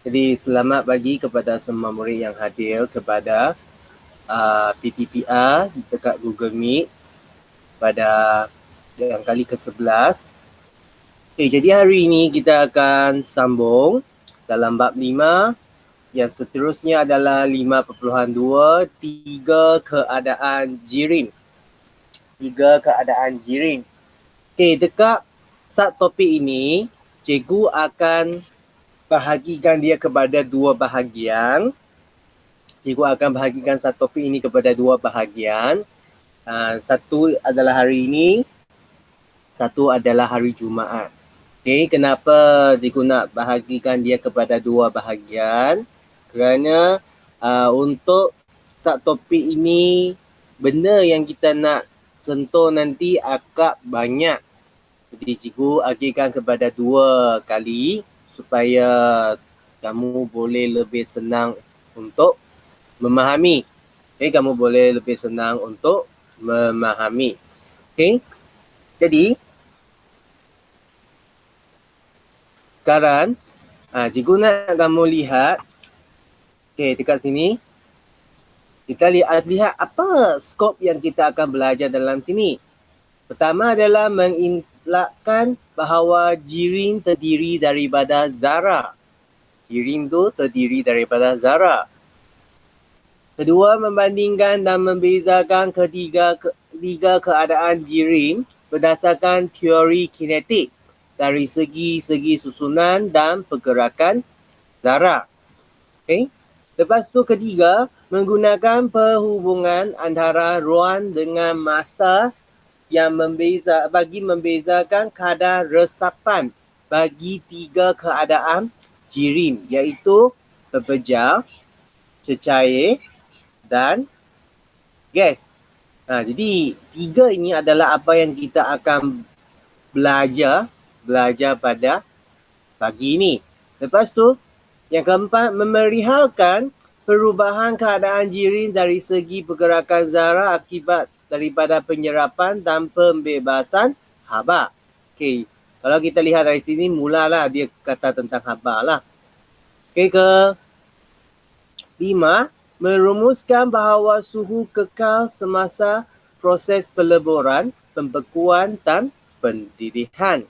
Jadi selamat pagi kepada semua murid yang hadir kepada PTPR dekat Google Meet pada yang kali ke-11. Jadi hari ini kita akan sambung dalam bab 5. Yang seterusnya adalah 5.2, 3 keadaan jirim. 3 keadaan jirim. Dekat subtopik ini, cikgu akan bahagikan dia kepada dua bahagian. Cikgu akan bahagikan satu topik ini kepada dua bahagian. Satu adalah hari ini, satu adalah hari Jumaat. Kenapa cikgu nak bahagikan dia kepada dua bahagian? Kerana untuk topik ini, benda yang kita nak sentuh nanti agak banyak. Jadi cikgu agihkan kepada dua kali supaya kamu boleh lebih senang untuk memahami. Kamu boleh lebih senang untuk memahami. Jadi sekarang cikgu nak kamu lihat dekat sini. Kita lihat apa skop yang kita akan belajar dalam sini. Pertama adalah mengelakkan bahawa jirim terdiri daripada zarah. Jirim tu terdiri daripada zarah. Kedua, membandingkan dan membezakan ketiga keadaan jirim berdasarkan teori kinetik dari segi susunan dan pergerakan zarah. Lepas tu ketiga, menggunakan perhubungan antara ruang dengan masa yang bagi membezakan kadar resapan bagi tiga keadaan jirim, iaitu berpejar, cecair dan gas. Jadi tiga ini adalah apa yang kita akan belajar pada pagi ini. Lepas tu yang keempat, memerihalkan perubahan keadaan jirim dari segi pergerakan zarah akibat daripada penyerapan dan pembebasan haba. Kalau kita lihat dari sini, mulalah dia kata tentang haba lah. Ke 5, merumuskan bahawa suhu kekal semasa proses peleburan, pembekuan dan pendidihan.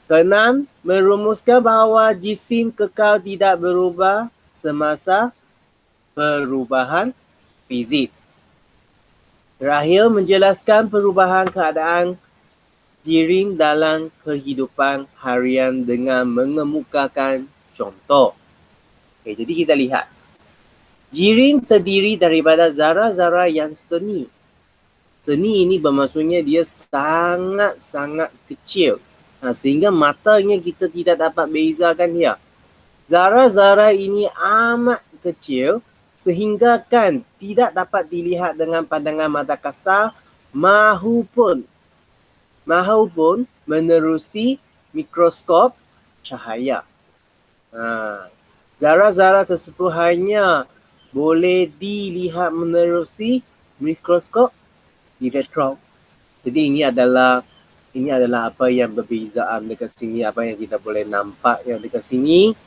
Keenam, merumuskan bahawa jisim kekal tidak berubah semasa perubahan fizik. Terakhir, menjelaskan perubahan keadaan jirim dalam kehidupan harian dengan mengemukakan contoh. Jadi kita lihat. Jirim terdiri daripada zarah-zarah yang seni. Seni ini bermaksudnya dia sangat-sangat kecil. Sehingga matanya kita tidak dapat bezakan dia. Zarah-zarah ini amat kecil sehingga kan tidak dapat dilihat dengan pandangan mata kasar mahupun menerusi mikroskop cahaya. Zarah-zarah tersebut hanya boleh dilihat menerusi mikroskop elektron. Jadi ini adalah apa yang berbezaan dekat sini, apa yang kita boleh nampak yang dekat sini.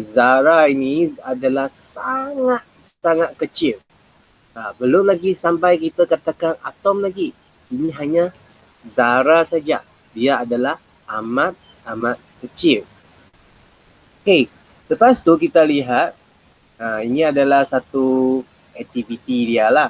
Zarah ini adalah sangat-sangat kecil. Belum lagi sampai kita katakan atom lagi. Ini hanya zarah saja. Dia adalah amat kecil. Lepas tu kita lihat, ini adalah satu aktiviti dia lah.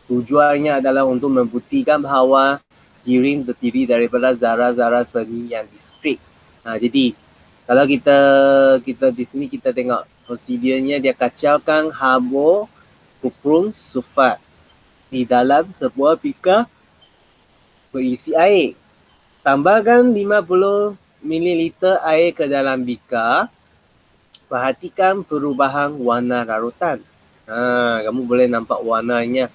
Tujuannya adalah untuk membuktikan bahawa jirim terdiri daripada zarah-zarah seni yang diskrit. Jadi kalau kita di sini kita tengok prosedurnya, dia kacaukan habo kuprum sulfat di dalam sebuah bikar berisi air. Tambahkan 50 ml air ke dalam bikar. Perhatikan perubahan warna larutan. Kamu boleh nampak warnanya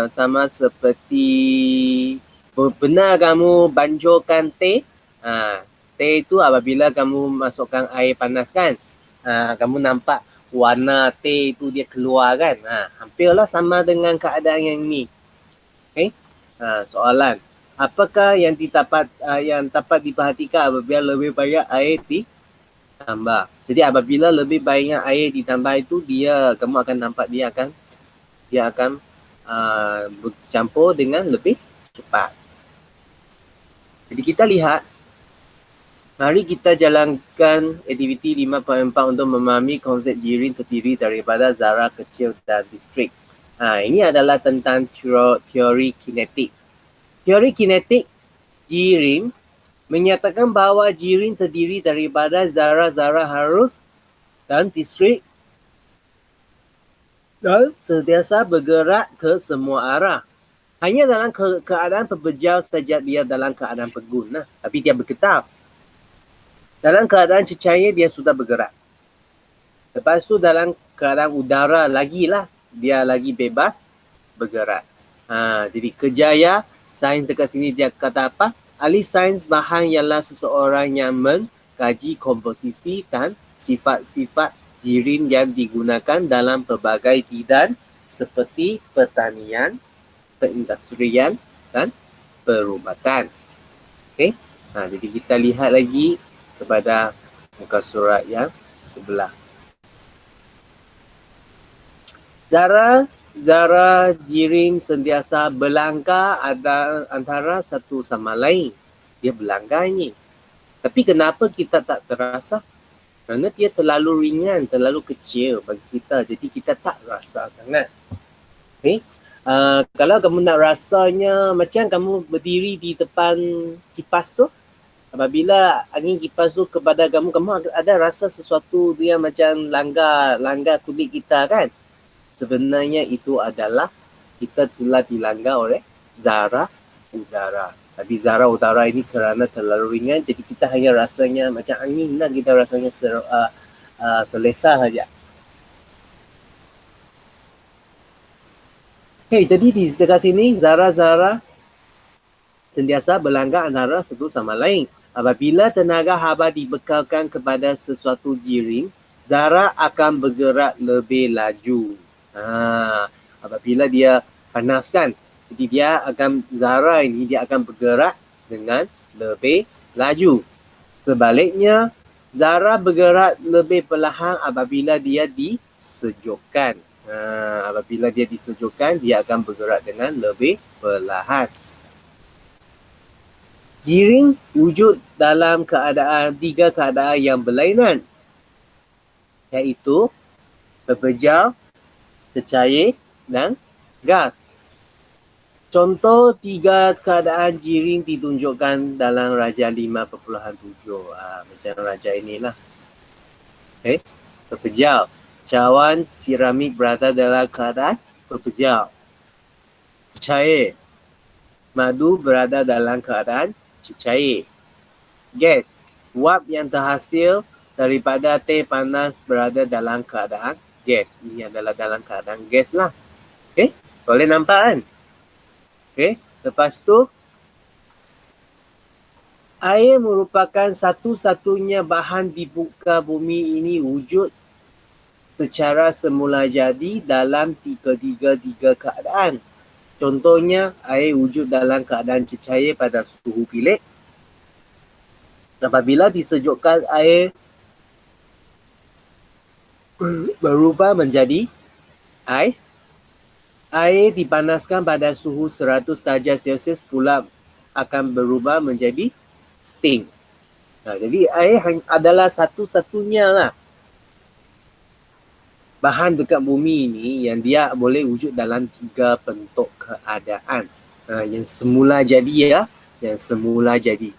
sama seperti benar kamu banjurkan teh. Teh itu apabila kamu masukkan air panas kan, kamu nampak warna teh itu dia keluar kan. Hampirlah sama dengan keadaan yang ini. Soalan, apakah yang dapat diperhatikan apabila lebih banyak air tambah. Jadi apabila lebih banyak air ditambah itu, kamu akan nampak dia akan bercampur dengan lebih cepat. Jadi kita lihat, mari kita jalankan aktiviti 5.4 untuk memahami konsep jirim terdiri daripada zarah kecil dan distrik. Ini adalah tentang teori kinetik. Teori kinetik jirim menyatakan bahawa jirim terdiri daripada zarah-zarah halus dan distrik dan sentiasa bergerak ke semua arah. Hanya dalam keadaan pembejal saja dia dalam keadaan pegun. Tapi dia bergetar. Dalam keadaan cecair dia sudah bergerak. Lepas tu dalam keadaan udara dia lagi bebas bergerak. Jadi kejaya sains dekat sini dia kata apa? Ahli sains bahan ialah seseorang yang mengkaji komposisi dan sifat-sifat jirim yang digunakan dalam pelbagai bidang seperti pertanian, perindustrian dan perubatan. Okey. Jadi kita lihat lagi kepada muka surat yang sebelah. Zarah jirim sentiasa berlangkah antara satu sama lain. Dia berlangkah ni. Tapi kenapa kita tak terasa? Kerana dia terlalu ringan, terlalu kecil bagi kita. Jadi kita tak rasa sangat. Okay? Kalau kamu nak rasanya macam kamu berdiri di depan kipas tu, apabila angin kipas tu kepada kamu ada rasa sesuatu dia macam langgar kulit kita kan? Sebenarnya itu adalah kita telah dilanggar oleh zarah udara. Tapi zarah udara ini kerana terlalu ringan, jadi kita hanya rasanya macam angin lah, kita rasanya selesa saja. Okay, jadi di dekat sini zarah-zarah sentiasa berlanggar antara satu sama lain. Apabila tenaga haba dibekalkan kepada sesuatu jirim, zarah akan bergerak lebih laju. Apabila dia panaskan, jadi zarah ini dia akan bergerak dengan lebih laju. Sebaliknya, zarah bergerak lebih perlahan apabila dia disejukkan. Apabila dia disejukkan, dia akan bergerak dengan lebih perlahan. Jirim wujud dalam tiga keadaan yang berlainan, iaitu pembejal, cecair dan gas. Contoh tiga keadaan jirim ditunjukkan dalam Raja 5.7. Macam Raja inilah. Okay. Pembejal. Cawan siramik berada dalam keadaan pembejal. Cecair. Madu berada dalam keadaan cecair. Gas. Wap yang terhasil daripada teh panas berada dalam keadaan gas. Ini adalah dalam keadaan gas lah. Okay. Boleh nampak kan? Okay. Lepas tu, air merupakan satu-satunya bahan di muka bumi ini wujud secara semula jadi dalam tiga keadaan. Contohnya, air wujud dalam keadaan cecair pada suhu bilik. Apabila disejukkan, air berubah menjadi ais. Air dipanaskan pada suhu 100 darjah Celsius pula akan berubah menjadi steam. Jadi air adalah satu-satunya lah bahan dekat bumi ini yang dia boleh wujud dalam tiga bentuk keadaan. Yang semula jadi yang semula jadi.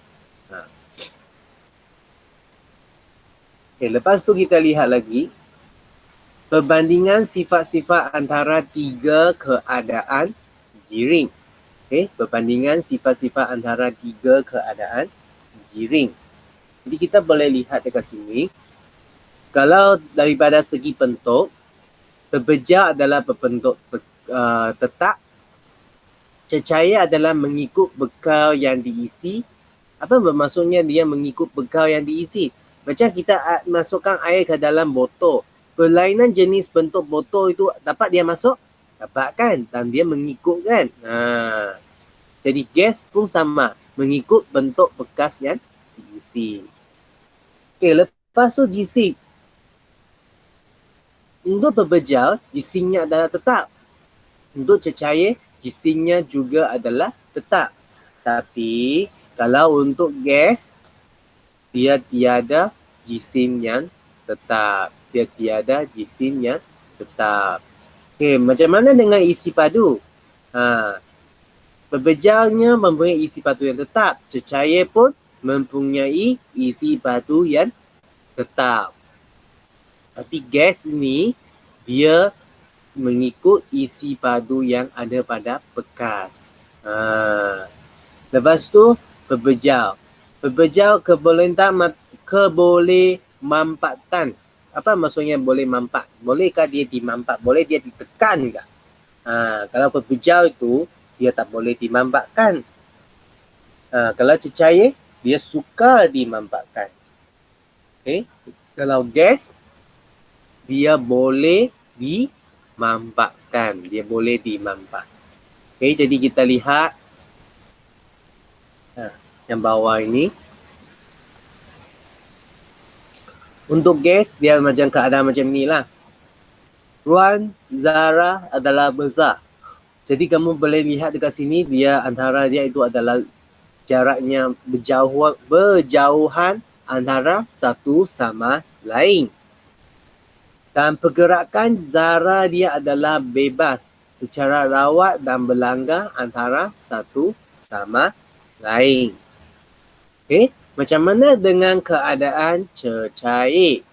Okay, lepas tu kita lihat lagi perbandingan sifat-sifat antara tiga keadaan jirim. Okay, perbandingan sifat-sifat antara tiga keadaan jirim. Jadi kita boleh lihat dekat sini, kalau daripada segi bentuk, pembejal adalah berbentuk tetap, cecair adalah mengikut bekal yang diisi. Apa bermaksudnya dia mengikut bekal yang diisi? Macam kita masukkan air ke dalam botol. Berlainan jenis bentuk botol itu dapat dia masuk? Dapat kan? Dan dia mengikut kan? Jadi gas pun sama. Mengikut bentuk bekas yang diisi. Okay, Lepas tu jisik. Untuk pebejal, jisimnya adalah tetap. Untuk cecair, jisimnya juga adalah tetap. Tapi kalau untuk gas, dia tiada jisim yang tetap. Dia tiada jisim yang tetap. Okey, macam mana dengan isi padu? Pebejalnya mempunyai isi padu yang tetap. Cecair pun mempunyai isi padu yang tetap. Tapi gas ni, dia mengikut isi padu yang ada pada bekas. Lepas tu, pebejal. Pebejal kebolehmampatan. Apa maksudnya boleh mampat? Bolehkah dia dimampat? Boleh dia ditekan ke? Kalau pebejal itu, dia tak boleh dimampatkan. Kalau cecair, dia suka dimampatkan. Okay? Kalau gas, dia boleh dimampatkan. Dia boleh dimampat. Okay, jadi kita lihat yang bawah ini. Untuk gas, dia macam keadaan macam ni lah. Ruang zarah adalah besar. Jadi kamu boleh lihat dekat sini, dia antara dia itu adalah jaraknya berjauhan antara satu sama lain. Dan pergerakan zarah dia adalah bebas secara rawat dan berlanggar antara satu sama lain. Okay? Macam mana dengan keadaan cecair?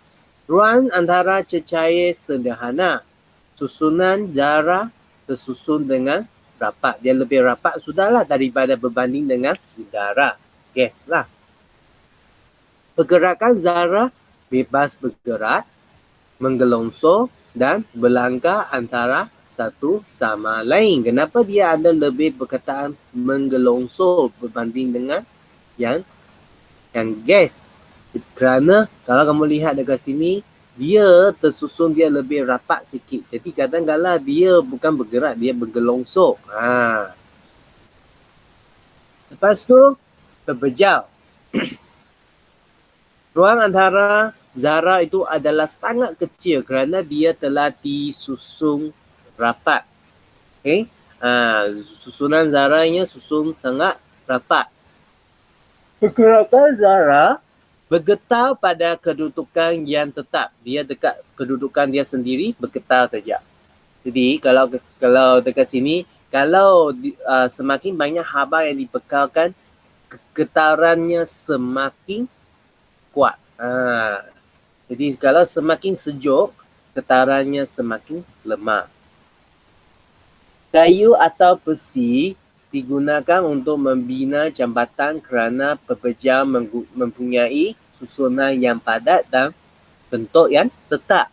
Ruang antara cecair sederhana. Susunan zarah tersusun dengan rapat. Dia lebih rapat sudahlah daripada berbanding dengan udara. Gas lah. Pergerakan zarah bebas bergerak, menggelongsor dan berlanggar antara satu sama lain. Kenapa dia ada lebih perkataan menggelongsor berbanding dengan yang gas? Kerana kalau kamu lihat dekat sini, dia tersusun dia lebih rapat sikit. Jadi kadang-kadang dia bukan bergerak, dia bergelongsor. Lepas tu, pebejal. Ruang antara zarah itu adalah sangat kecil kerana dia telah disusun rapat. Okay? Susunan zarahnya susun sangat rapat. Pergerakan zarah bergetar pada kedudukan yang tetap. Dia dekat kedudukan dia sendiri, bergetar saja. Jadi kalau dekat sini, kalau semakin banyak haba yang dibekalkan, getarannya semakin kuat. Jadi kalau semakin sejuk, getarannya semakin lemah. Kayu atau besi digunakan untuk membina jambatan kerana pebejal mempunyai susunan yang padat dan bentuk yang tetap.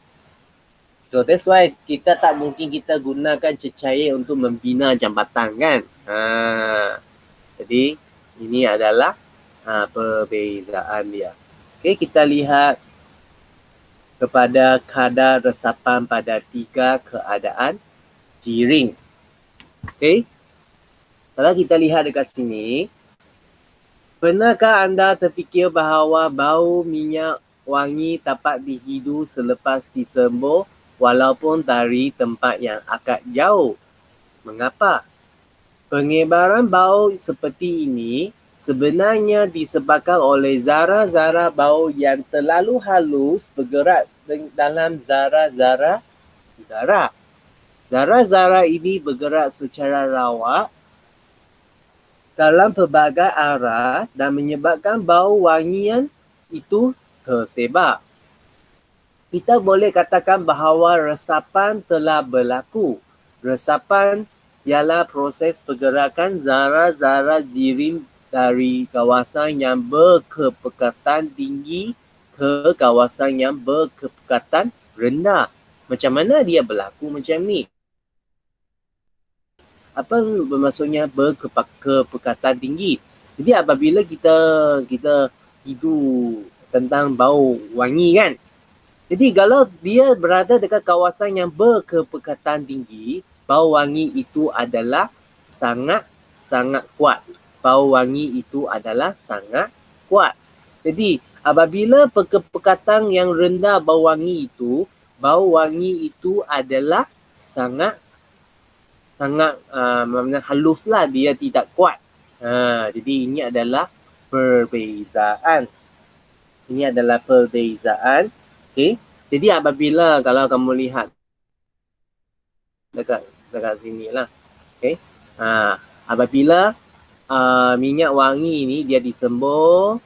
So that's why kita tak mungkin kita gunakan cecair untuk membina jambatan kan. Jadi ini adalah perbezaan dia. Okay, kita lihat kepada kadar resapan pada 3 keadaan jiring. Okay. Kalau kita lihat dekat sini, pernahkah anda terfikir bahawa bau minyak wangi dapat dihidu selepas disembur walaupun dari tempat yang agak jauh? Mengapa? Penyebaran bau seperti ini sebenarnya disebabkan oleh zarah-zarah bau yang terlalu halus bergerak dalam zarah-zarah udara. Zarah-zarah ini bergerak secara rawat dalam pelbagai arah dan menyebabkan bau wangian itu tersebar. Kita boleh katakan bahawa resapan telah berlaku. Resapan ialah proses pergerakan zarah-zarah jirim dari kawasan yang berkepekatan tinggi ke kawasan yang berkepekatan rendah. Macam mana dia berlaku macam ni? Apa bermaksudnya berkepekatan tinggi? Jadi apabila kita hidu tentang bau wangi kan. Jadi kalau dia berada dekat kawasan yang berkepekatan tinggi, bau wangi itu adalah sangat kuat. Bau wangi itu adalah sangat kuat. Jadi Apabila pekatan yang rendah bau wangi itu adalah sangat halus lah, dia tidak kuat. Jadi ini adalah perbezaan. Ini adalah perbezaan. Okay. Jadi apabila kalau kamu lihat dekat sini lah. Okay. Apabila minyak wangi ini dia disembur,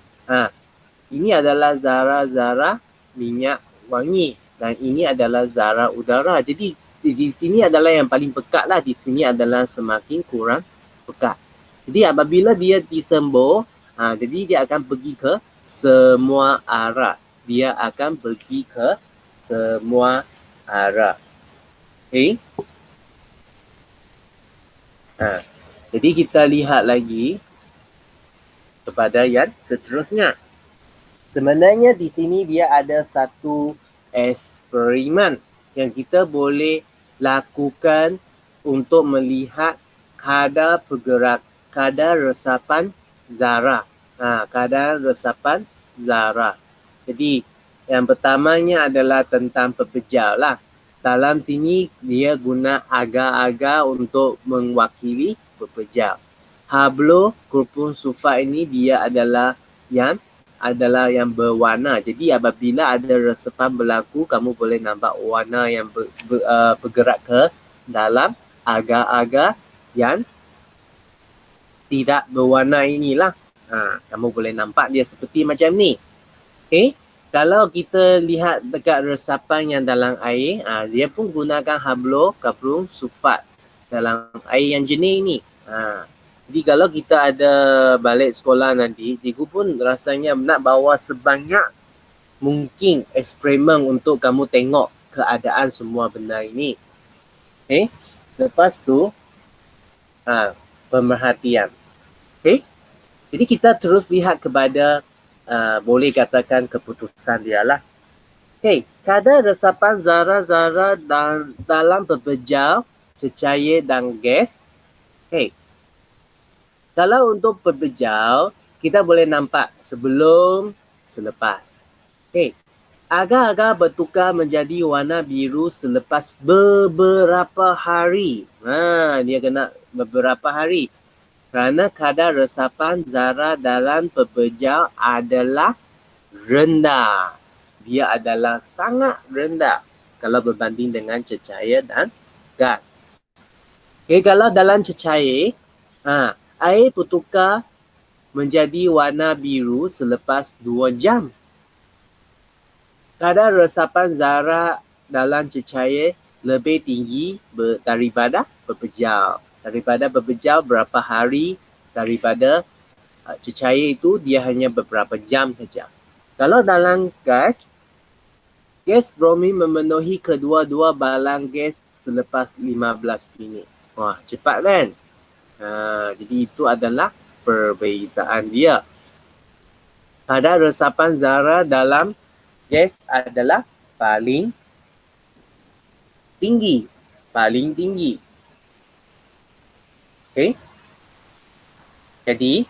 ini adalah zarah-zarah minyak wangi dan ini adalah zarah udara. Jadi di sini adalah yang paling pekat lah, di sini adalah semakin kurang pekat. Jadi apabila dia disembur, jadi dia akan pergi ke semua arah. Dia akan pergi ke semua arah. Okay. Jadi kita lihat lagi kepada yang seterusnya. Sebenarnya di sini dia ada satu eksperimen yang kita boleh lakukan untuk melihat kadar resapan zarah. Kadar resapan zarah. Jadi yang pertamanya adalah tentang pepejal lah. Dalam sini dia guna agar-agar untuk mewakili pepejal. Hablocarbon sulfat ini dia adalah yang berwarna. Jadi apabila ada resapan berlaku, kamu boleh nampak warna yang bergerak ke dalam agar-agar yang tidak berwarna inilah. Kamu boleh nampak dia seperti macam ni. Okay. Kalau kita lihat dekat resapan yang dalam air, dia pun gunakan hablocarbon sulfat dalam air yang jernih ni. Jadi kalau kita ada balik sekolah nanti, cikgu pun rasanya nak bawa sebanyak mungkin eksperimen untuk kamu tengok keadaan semua benda ini. Okay. Lepas tu, pemerhatian. Okay. Jadi kita terus lihat kepada boleh katakan keputusan dia lah. Okay. Kadar resapan zarah-zarah dalam pepejal, cecair dan gas. Okay. Kalau untuk pepejal, kita boleh nampak sebelum, selepas. Okay. Agar-agar bertukar menjadi warna biru selepas beberapa hari. Dia kena beberapa hari. Kerana kadar resapan zarah dalam pepejal adalah rendah. Dia adalah sangat rendah kalau berbanding dengan cecair dan gas. Okay, kalau dalam cecair, air bertukar menjadi warna biru selepas 2 jam. Kadar resapan zarah dalam cecair lebih tinggi daripada pepejal. Daripada pepejal berapa hari, daripada cecair itu dia hanya beberapa jam saja. Kalau dalam gas bromin memenuhi kedua-dua balang gas selepas 15 minit. Wah, cepat kan? Jadi itu adalah perbezaan dia. Kadar resapan zarah dalam gas adalah paling tinggi. Okay. Jadi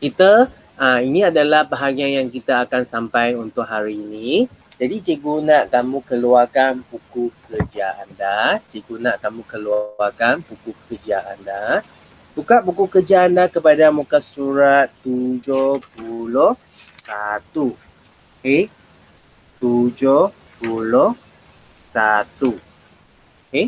kita ini adalah bahagian yang kita akan sampai untuk hari ini. Jadi cikgu nak kamu keluarkan buku kerja anda. Buka buku kerja anda kepada muka surat 71. Okay. 71. Okay.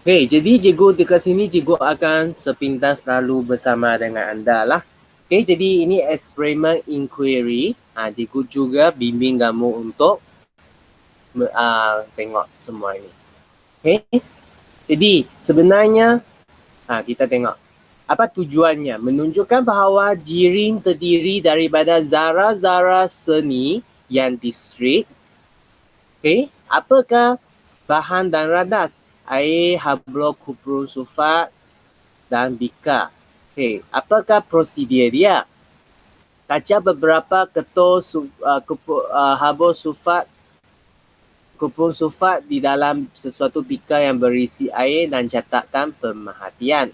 Okay, jadi cikgu dekat sini cikgu akan sepintas lalu bersama dengan anda lah. Okay, jadi ini eksperimen inquiry. Cikgu juga bimbing kamu untuk tengok semua ini. Okay, jadi sebenarnya kita tengok apa tujuannya. Menunjukkan bahawa jiring terdiri daripada zarah-zarah seni yang distrik. Okay, apakah bahan dan radas? Air, hablocarbon sulfat dan bika. Okay, apakah prosedur dia? Kaca beberapa ketul hablocarbon sulfat di dalam sesuatu bika yang berisi air dan catatkan pemerhatian.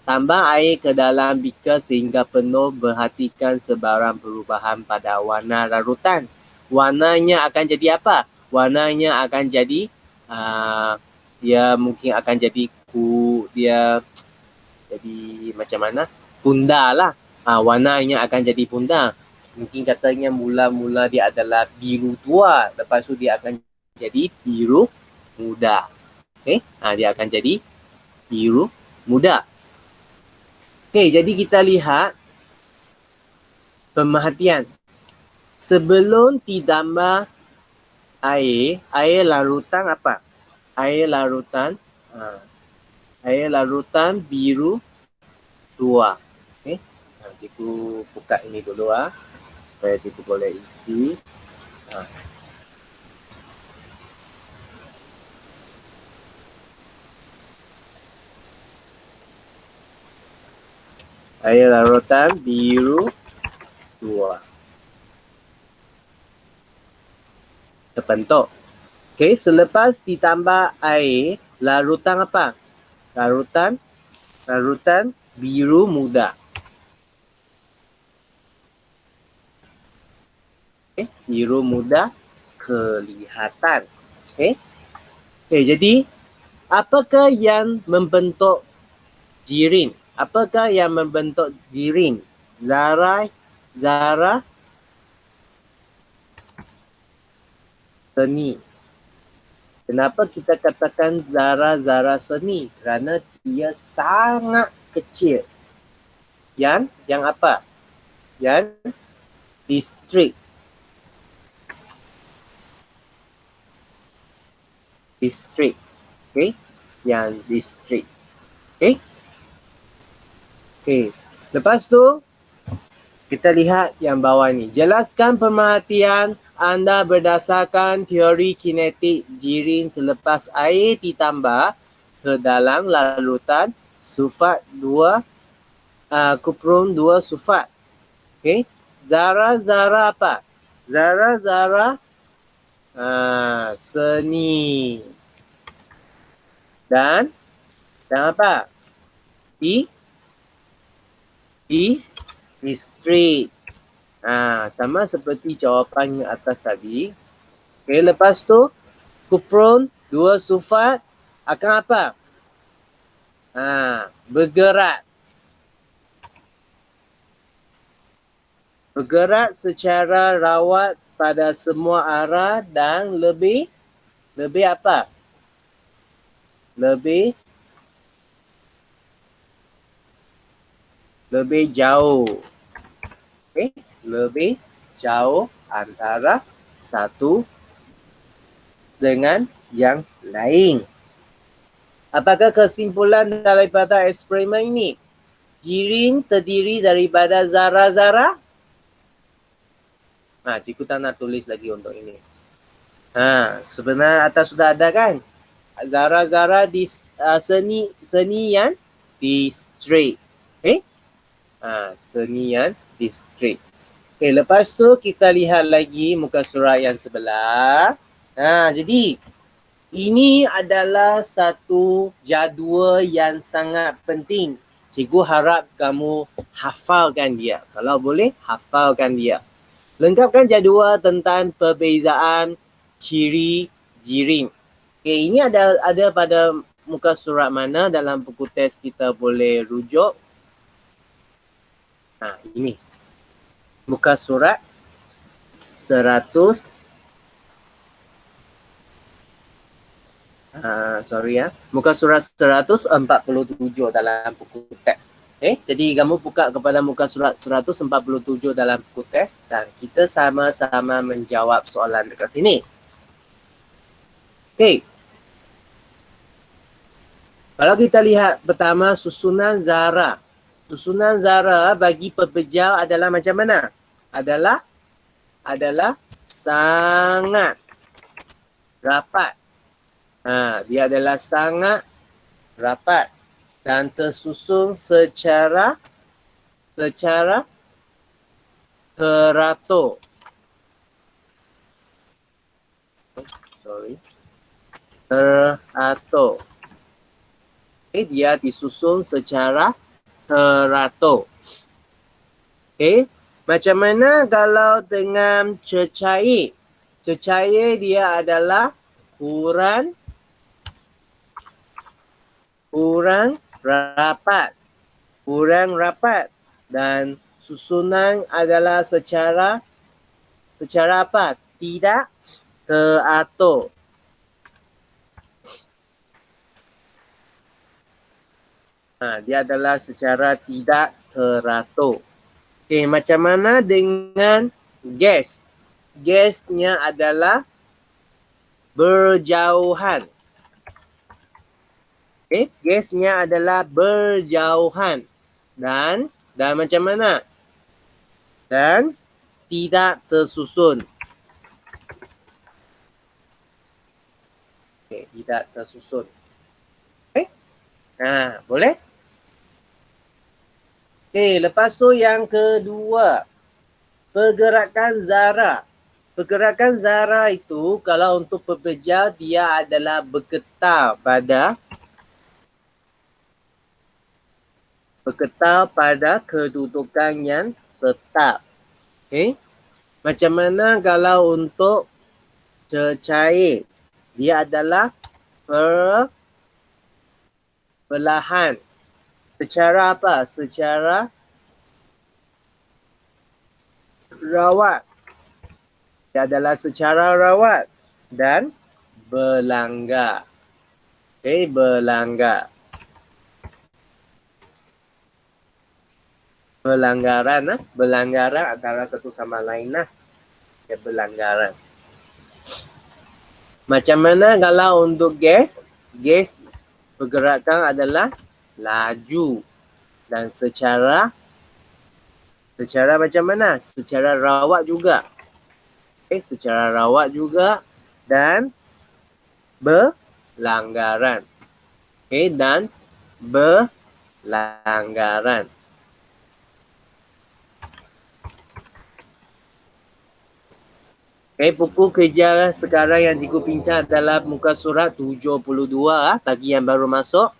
Tambah air ke dalam beaker sehingga penuh, perhatikan sebarang perubahan pada warna larutan. Warnanya akan jadi apa? Warnanya akan jadi, dia mungkin akan jadi dia jadi macam mana? Punda lah. Warnanya akan jadi punda. Mungkin katanya mula-mula dia adalah biru tua, lepas tu dia akan jadi biru muda. Okay? Dia akan jadi biru muda. Okay, jadi kita lihat pemerhatian. Sebelum ditambah air larutan apa? Air larutan biru tua. Okay? Cikgu buka ini dulu supaya cikgu boleh isi. Air larutan biru tua. Terbentuk. Okay, selepas ditambah air, larutan apa? Larutan biru muda. Okay, biru muda kelihatan. Okay, jadi apakah yang membentuk jirin? Apakah yang membentuk jirin? Zara seni. Kenapa kita katakan zara seni? Kerana dia sangat kecil. Yang apa? Yang distrik. Okay? Yang distrik. Okay? Okay. Lepas tu, kita lihat yang bawah ni. Jelaskan pemerhatian anda berdasarkan teori kinetik jirin selepas air ditambah ke dalam larutan sulfat 2, kupron 2 sulfat. Okay. Zara apa? Zara seni. Dan apa? Distrik. Sama seperti jawapan yang atas tadi. Okay, lepas tu kupron 2 sulfat akan apa? Bergerak. Bergerak secara rawat pada semua arah dan lebih apa? Lebih jauh. Okay? Lebih jauh antara satu dengan yang lain. Apakah kesimpulan daripada eksperimen ini? Jirin terdiri daripada zara-zara? Cikgu tak nak tulis lagi untuk ini. Sebenarnya atas sudah ada kan? Zara-zara di seni yang distrik. Okay? Seni yang distrik. Okay, lepas tu kita lihat lagi muka surat yang sebelah. Jadi ini adalah satu jadual yang sangat penting. Cikgu harap kamu hafalkan dia. Kalau boleh, hafalkan dia. Lengkapkan jadual tentang perbezaan ciri jirin. Okay, ini ada pada muka surat mana dalam buku teks kita boleh rujuk. Ini. Muka surat 100. Muka surat 147 dalam buku teks. Okay, jadi kamu buka kepada muka surat 147 dalam buku teks dan kita sama-sama menjawab soalan dekat sini. Okay. Kalau kita lihat pertama susunan zara. Susunan zara bagi pepejal adalah macam mana? Adalah sangat rapat. Dia adalah sangat rapat dan tersusun secara teratur. Teratur. Okay, dia disusun secara teratur. Okay. Macam mana kalau dengan cecair? Cecair dia adalah kurang rapat. Kurang rapat. Dan susunan adalah secara apa? Tidak teratur. Dia adalah secara tidak teratur. Okay, macam mana dengan gas? Gasnya adalah berjauhan. Okay, gasnya adalah berjauhan. Dan macam mana? Dan tidak tersusun. Okay, tidak tersusun. Okay? Boleh? Okay, lepas tu yang kedua. Pergerakan zarah. Pergerakan zarah itu kalau untuk pekerja dia adalah bergetar pada kedudukan yang tetap. Okay? Macam mana kalau untuk cecair? Dia adalah perlahan. Secara apa? Secara rawat. Dia adalah secara rawat dan berlanggar. Okay, berlanggar. Berlanggaran antara satu sama lain lah. Ya, berlanggaran. Macam mana kalau untuk gas? Gas pergerakan adalah laju dan secara macam mana? Secara rawat juga. Okay, secara rawat juga dan berlanggaran. Okay, dan berlanggaran. Okay, buku kerja sekarang yang cikgu bincang adalah muka surat 72 bagi yang baru masuk.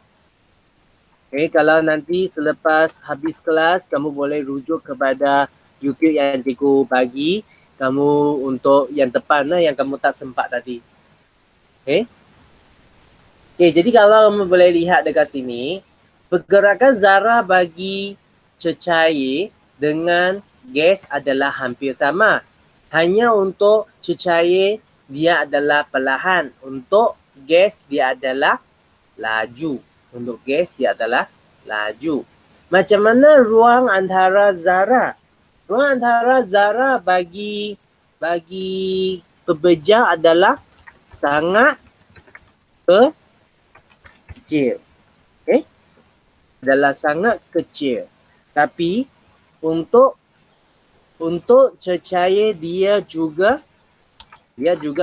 Okay, kalau nanti selepas habis kelas, kamu boleh rujuk kepada YouTube yang cikgu bagi kamu untuk yang depan yang kamu tak sempat tadi. Okay. Okay, jadi kalau kamu boleh lihat dekat sini, pergerakan zarah bagi cecair dengan gas adalah hampir sama. Hanya untuk cecair dia adalah perlahan. Untuk gas dia adalah laju. Untuk gas dia adalah laju. Macam mana ruang antara zarah? Ruang antara zarah bagi pebeja adalah sangat kecil. Okay? Adalah sangat kecil. Tapi untuk cecair dia juga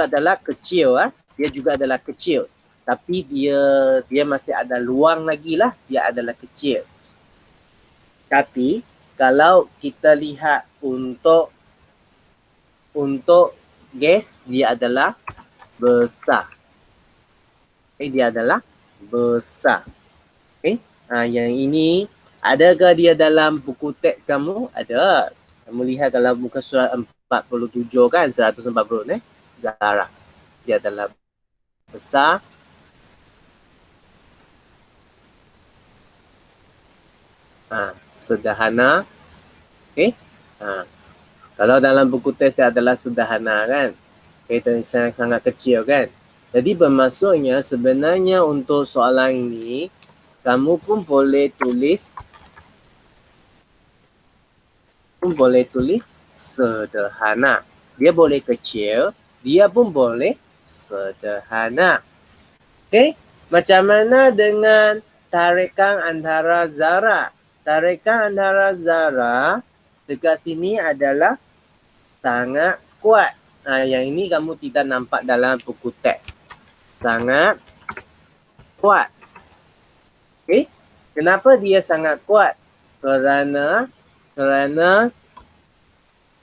adalah kecil. Dia juga adalah kecil. Tapi dia masih ada luang lagi lah. Dia adalah kecil. Tapi kalau kita lihat untuk gas, dia adalah besar. Okay, dia adalah besar. Okay. Yang ini, adakah dia dalam buku teks kamu? Ada. Kamu lihat dalam muka surat 47 kan, 140 zarah. Dia adalah besar. Sederhana. Okay. Kalau dalam buku teks dia adalah sederhana kan. Okay, sangat kecil kan. Jadi bermaksudnya sebenarnya untuk soalan ini, kamu pun boleh tulis sederhana. Dia boleh kecil, dia pun boleh sederhana. Okay. Macam mana dengan tarikan antara zarah? Tarikan antara zarah dekat sini adalah sangat kuat. Yang ini kamu tidak nampak dalam buku teks. Sangat kuat. Okay. Kenapa dia sangat kuat? Kerana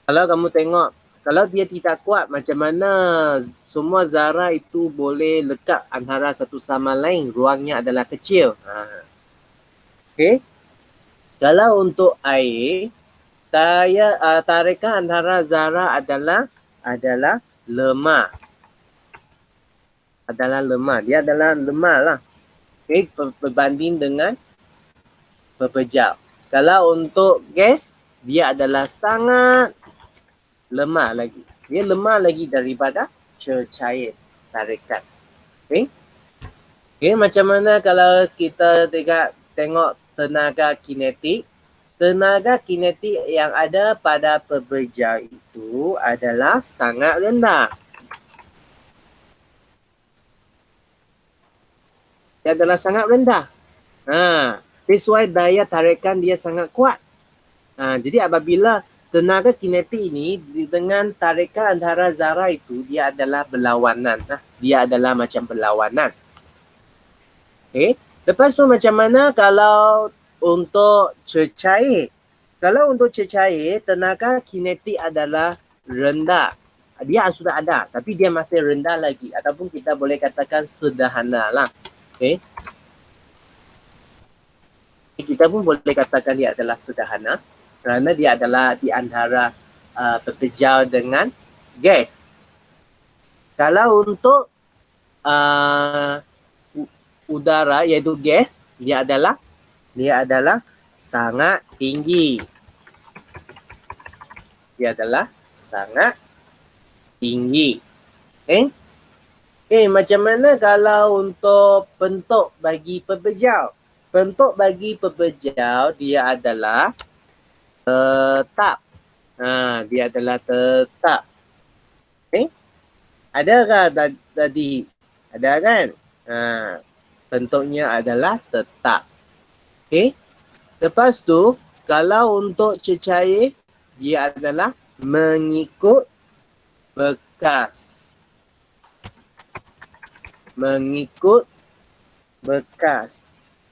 kalau kamu tengok, kalau dia tidak kuat, macam mana semua zarah itu boleh lekat antara satu sama lain? Ruangnya adalah kecil. Okay. Kalau untuk air, tarikan antara zarah adalah lemah. Dia adalah lemah lah. Okay, berbanding dengan pepejal. Kalau untuk gas, dia adalah sangat lemah lagi. Dia lemah lagi daripada cecair tarikan. Okay? Okay, macam mana kalau kita tengok tenaga kinetik. Tenaga kinetik yang ada pada pepejal itu adalah sangat rendah. Dia adalah sangat rendah. That's why daya tarikan dia sangat kuat. Jadi apabila tenaga kinetik ini dengan tarikan antara zarah itu, dia adalah berlawanan. Dia adalah macam berlawanan. Okay. Lepas tu macam mana kalau untuk cecair? Kalau untuk cecair, tenaga kinetik adalah rendah. Dia sudah ada, tapi dia masih rendah lagi. Ataupun kita boleh katakan sederhana lah. Okay. Kita pun boleh katakan dia adalah sederhana kerana dia adalah di antara pepejal dengan gas. Kalau untuk udara iaitu gas, dia adalah sangat tinggi. Dia adalah sangat tinggi. Macam mana kalau untuk bentuk bagi pepejal? Bentuk bagi pepejal dia adalah tetap. Dia adalah tetap. Adakah tadi? Ada kan? Bentuknya adalah tetap. Lepas tu, kalau untuk cecair, dia adalah mengikut bekas. Mengikut bekas.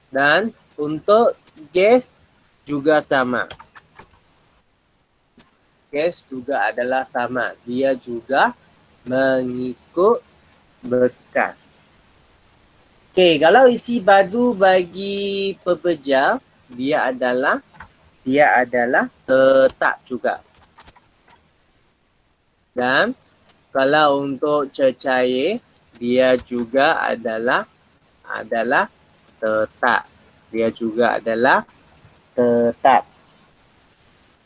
Dan untuk gas juga sama. Gas juga adalah sama. Dia juga mengikut bekas. Kalau isi batu bagi pepejal, dia adalah tetap juga. Dan kalau untuk cecair, dia juga adalah tetap. Dia juga adalah tetap.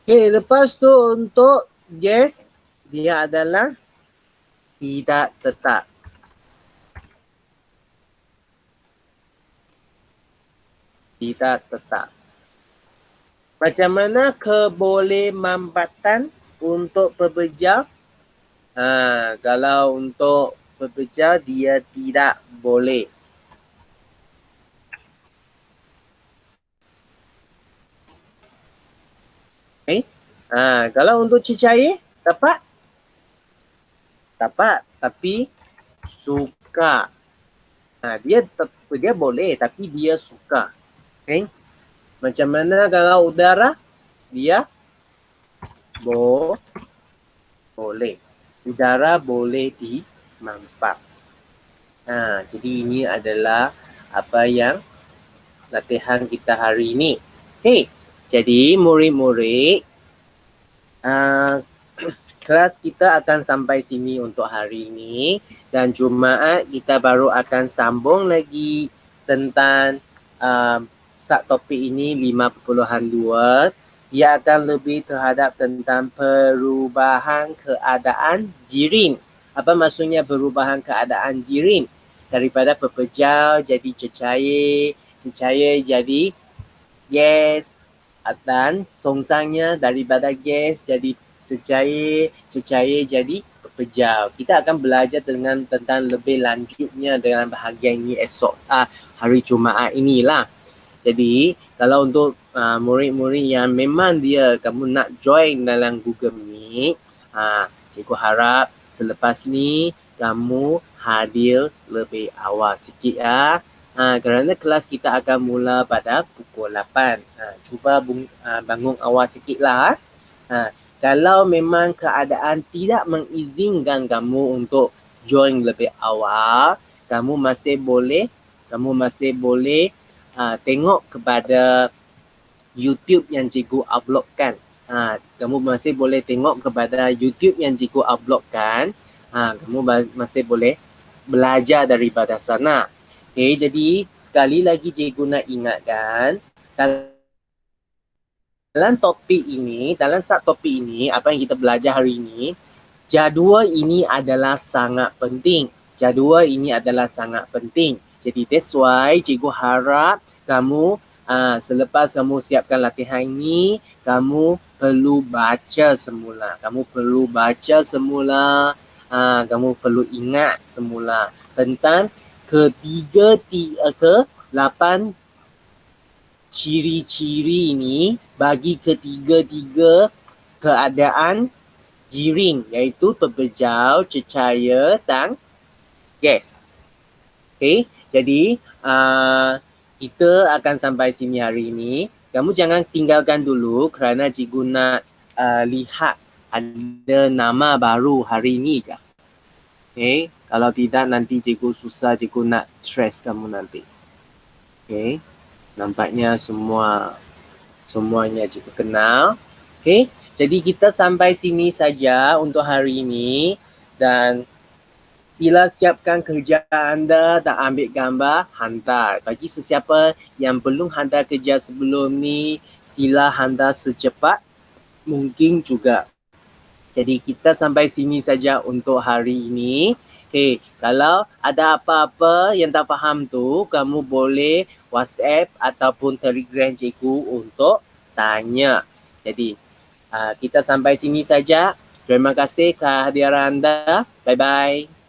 Lepas tu untuk gas, dia adalah tidak tetap. Tidak tetap. Macam mana kebolehmambatan untuk pepejal? Kalau untuk pepejal, dia tidak boleh. Kalau untuk cecair, dapat? Dapat, tapi suka. Dia boleh, tapi dia suka. Macam mana kalau udara? Dia boleh. Udara boleh dimampak. Jadi ini adalah apa yang latihan kita hari ini. Jadi murid-murid, kelas kita akan sampai sini untuk hari ini. Dan Jumaat kita baru akan sambung lagi tentang topik ini 5.2. Ia akan lebih terhadap tentang perubahan keadaan jirin. Apa maksudnya perubahan keadaan jirin? Daripada pepejal jadi cecair, cecair jadi gas, dan songsangnya daripada gas jadi cecair, cecair jadi pepejal. Kita akan belajar tentang lebih lanjutnya dengan bahagian ini esok hari Jumaat inilah. Jadi kalau untuk murid-murid yang memang kamu nak join dalam Google Meet, cikgu harap selepas ni kamu hadir lebih awal sikit ya. Kerana kelas kita akan mula pada pukul 8. Cuba bangun awal sikit lah. Kalau memang keadaan tidak mengizinkan kamu untuk join lebih awal, kamu masih boleh tengok kepada YouTube yang cikgu uploadkan. Kamu masih boleh tengok kepada YouTube yang cikgu uploadkan. Kamu masih boleh belajar daripada sana. Okay, jadi sekali lagi cikgu nak ingatkan, dalam topik ini, dalam subtopik ini, apa yang kita belajar hari ini, jadual ini adalah sangat penting. Jadual ini adalah sangat penting. Jadi that's why cikgu harap kamu selepas kamu siapkan latihan ini, kamu perlu baca semula. Kamu perlu baca semula. Kamu perlu ingat semula tentang ke-8 ciri-ciri ini bagi ketiga-tiga keadaan jiring, iaitu pembejau, cecair dan gas. Okay, jadi kita akan sampai sini hari ini. Kamu jangan tinggalkan dulu kerana cikgu nak lihat ada nama baru hari ini kah? Okay, kalau tidak nanti cikgu susah, cikgu nak stress kamu nanti. Okay, nampaknya semuanya cikgu kenal. Okay, jadi kita sampai sini saja untuk hari ini dan sila siapkan kerja anda dan ambil gambar, hantar. Bagi sesiapa yang belum hantar kerja sebelum ni, sila hantar secepat mungkin juga. Jadi kita sampai sini saja untuk hari ini. Okay, kalau ada apa-apa yang tak faham tu, kamu boleh WhatsApp ataupun Telegram cikgu untuk tanya. Jadi kita sampai sini saja. Terima kasih kehadiran anda. Bye-bye.